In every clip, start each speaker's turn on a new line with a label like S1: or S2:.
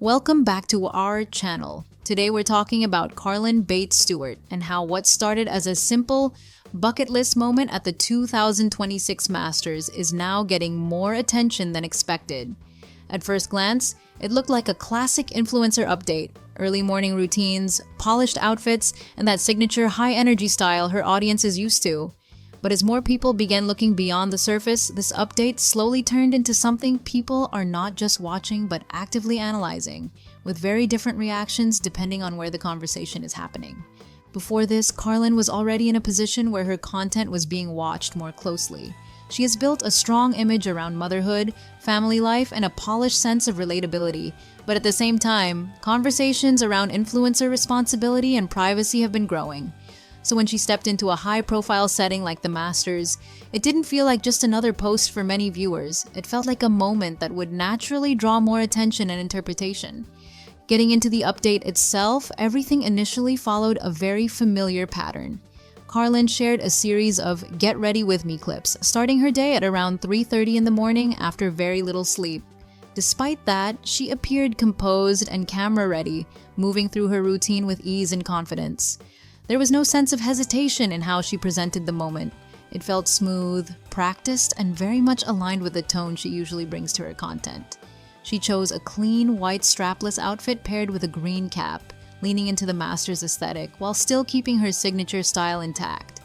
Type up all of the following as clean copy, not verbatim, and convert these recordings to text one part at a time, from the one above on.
S1: Welcome back to our channel. Today we're talking about Carlin Bates Stewart and how what started as a simple bucket list moment at the 2026 Masters is now getting more attention than expected. At first glance, it looked like a classic influencer update. Early morning routines, polished outfits, and that signature high-energy style her audience is used to. But as more people began looking beyond the surface, this update slowly turned into something people are not just watching but actively analyzing, with very different reactions depending on where the conversation is happening. Before this, Carlin was already in a position where her content was being watched more closely. She has built a strong image around motherhood, family life, and a polished sense of relatability. But at the same time, conversations around influencer responsibility and privacy have been growing. So when she stepped into a high-profile setting like the Masters, it didn't feel like just another post for many viewers. It felt like a moment that would naturally draw more attention and interpretation. Getting into the update itself, everything initially followed a very familiar pattern. Carlin shared a series of "Get Ready With Me" clips, starting her day at around 3:30 in the morning after very little sleep. Despite that, she appeared composed and camera-ready, moving through her routine with ease and confidence. There was no sense of hesitation in how she presented the moment. It felt smooth, practiced, and very much aligned with the tone she usually brings to her content. She chose a clean, white strapless outfit paired with a green cap, leaning into the Masters aesthetic while still keeping her signature style intact.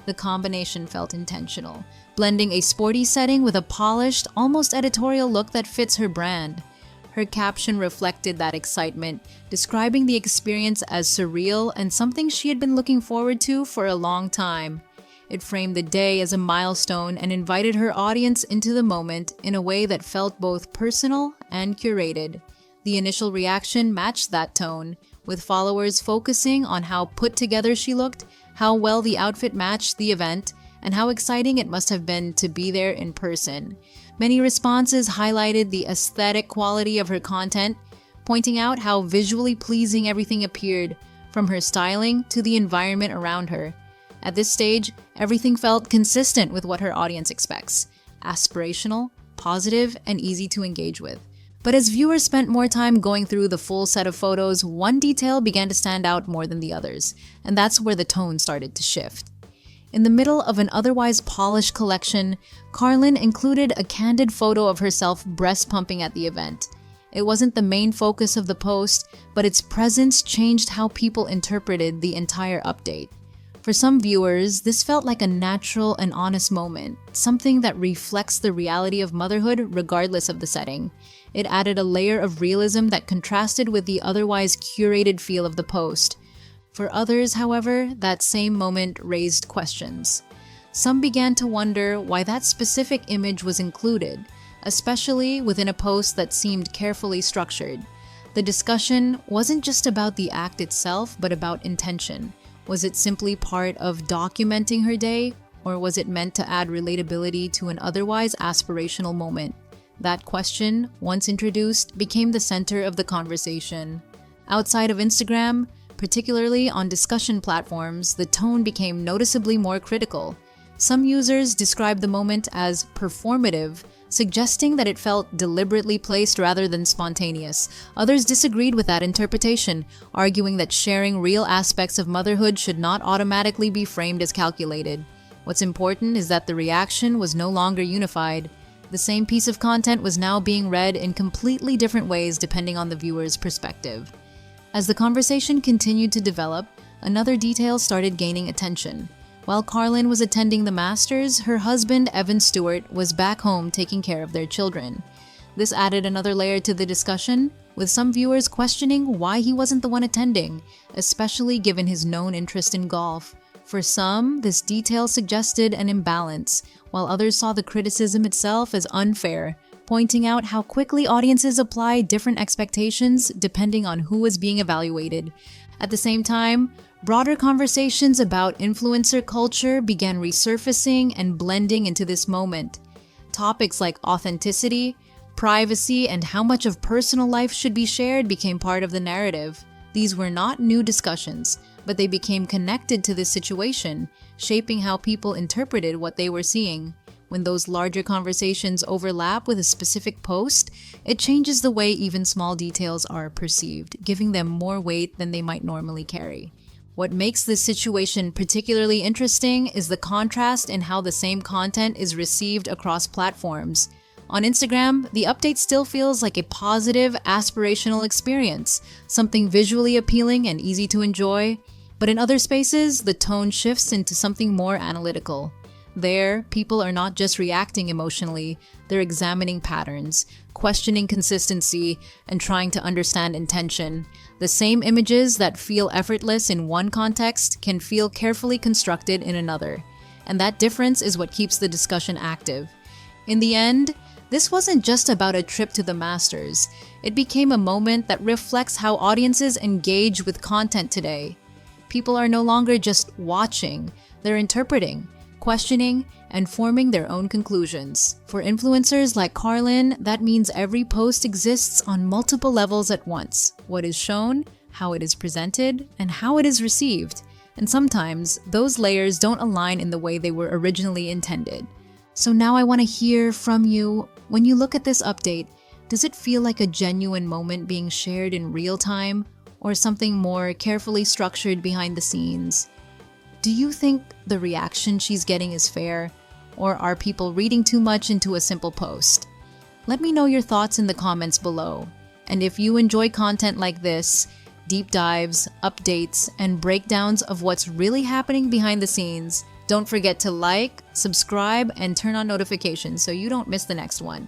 S1: The combination felt intentional, blending a sporty setting with a polished, almost editorial look that fits her brand. Her caption reflected that excitement, describing the experience as surreal and something she had been looking forward to for a long time. It framed the day as a milestone and invited her audience into the moment in a way that felt both personal and curated. The initial reaction matched that tone, with followers focusing on how put together she looked, how well the outfit matched the event, and how exciting it must have been to be there in person. Many responses highlighted the aesthetic quality of her content, pointing out how visually pleasing everything appeared, from her styling to the environment around her. At this stage, everything felt consistent with what her audience expects: aspirational, positive, and easy to engage with. But as viewers spent more time going through the full set of photos, one detail began to stand out more than the others, and that's where the tone started to shift. In the middle of an otherwise polished collection, Carlin included a candid photo of herself breast pumping at the event. It wasn't the main focus of the post, but its presence changed how people interpreted the entire update. For some viewers, this felt like a natural and honest moment, something that reflects the reality of motherhood regardless of the setting. It added a layer of realism that contrasted with the otherwise curated feel of the post. For others, however, that same moment raised questions. Some began to wonder why that specific image was included, especially within a post that seemed carefully structured. The discussion wasn't just about the act itself, but about intention. Was it simply part of documenting her day, or was it meant to add relatability to an otherwise aspirational moment? That question, once introduced, became the center of the conversation. Outside of Instagram, particularly on discussion platforms, the tone became noticeably more critical. Some users described the moment as performative, suggesting that it felt deliberately placed rather than spontaneous. Others disagreed with that interpretation, arguing that sharing real aspects of motherhood should not automatically be framed as calculated. What's important is that the reaction was no longer unified. The same piece of content was now being read in completely different ways depending on the viewer's perspective. As the conversation continued to develop, another detail started gaining attention. While Carlin was attending the Masters, her husband, Evan Stewart, was back home taking care of their children. This added another layer to the discussion, with some viewers questioning why he wasn't the one attending, especially given his known interest in golf. For some, this detail suggested an imbalance, while others saw the criticism itself as unfair, pointing out how quickly audiences apply different expectations depending on who was being evaluated. At the same time, broader conversations about influencer culture began resurfacing and blending into this moment. Topics like authenticity, privacy, and how much of personal life should be shared became part of the narrative. These were not new discussions, but they became connected to this situation, shaping how people interpreted what they were seeing. When those larger conversations overlap with a specific post, it changes the way even small details are perceived, giving them more weight than they might normally carry. What makes this situation particularly interesting is the contrast in how the same content is received across platforms. On Instagram, the update still feels like a positive, aspirational experience, something visually appealing and easy to enjoy. But in other spaces, the tone shifts into something more analytical. There, people are not just reacting emotionally, they're examining patterns, questioning consistency, and trying to understand intention. The same images that feel effortless in one context can feel carefully constructed in another. And that difference is what keeps the discussion active. In the end, this wasn't just about a trip to the Masters. It became a moment that reflects how audiences engage with content today. People are no longer just watching, they're interpreting, questioning, and forming their own conclusions. For influencers like Carlin, that means every post exists on multiple levels at once: what is shown, how it is presented, and how it is received. And sometimes, those layers don't align in the way they were originally intended. So now I want to hear from you. When you look at this update, does it feel like a genuine moment being shared in real time, or something more carefully structured behind the scenes? Do you think the reaction she's getting is fair, or are people reading too much into a simple post? Let me know your thoughts in the comments below. And if you enjoy content like this, deep dives, updates, and breakdowns of what's really happening behind the scenes, don't forget to like, subscribe, and turn on notifications so you don't miss the next one.